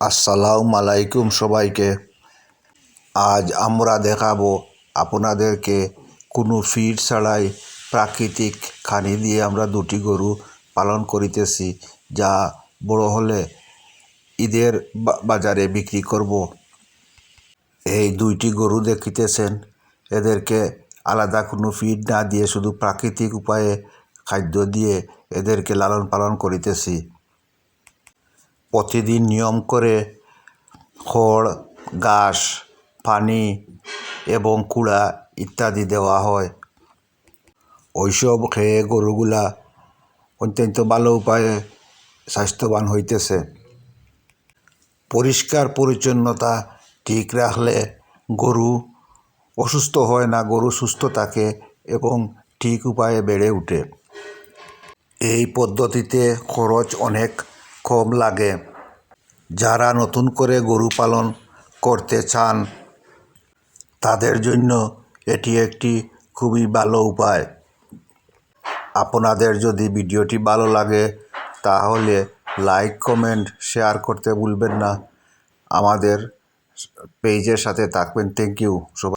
আসসালামু আলাইকুম সবাইকে। আজ আমরা দেখাবো আপনাদেরকে কোনো ফিড ছাড়াই প্রাকৃতিক খানি দিয়ে আমরা দুটি গরু পালন করিতেছি, যা বড় হলে ঈদের বাজারে বিক্রি করব। এই দুইটি গরু দেখিতেছেন, এদেরকে আলাদা কোনো ফিড না দিয়ে শুধু প্রাকৃতিক উপায়ে খাদ্য দিয়ে এদেরকে লালন পালন করিতেছি। প্রতিদিন নিয়ম করে খড়, ঘাস, পানি এবং কুড়া ইত্যাদি দেওয়া হয়। ওইসব খেয়ে গরুগুলা অত্যন্ত ভালো উপায়ে স্বাস্থ্যবান হইতেছে। পরিষ্কার পরিচ্ছন্নতা ঠিক রাখলে গরু অসুস্থ হয় না, গরু সুস্থ থাকে এবং ঠিক উপায়ে বেড়ে ওঠে। এই পদ্ধতিতে খরচ অনেক কম লাগে। যারা নতুন করে গরু পালন করতে চান তাদের জন্য এটি একটি খুবই ভালো উপায়। আপনাদের যদি ভিডিওটি ভালো লাগে তাহলে লাইক, কমেন্ট, শেয়ার করতে ভুলবেন না। আমাদের পেজের সাথে থাকবেন। থ্যাংক ইউ সবাই।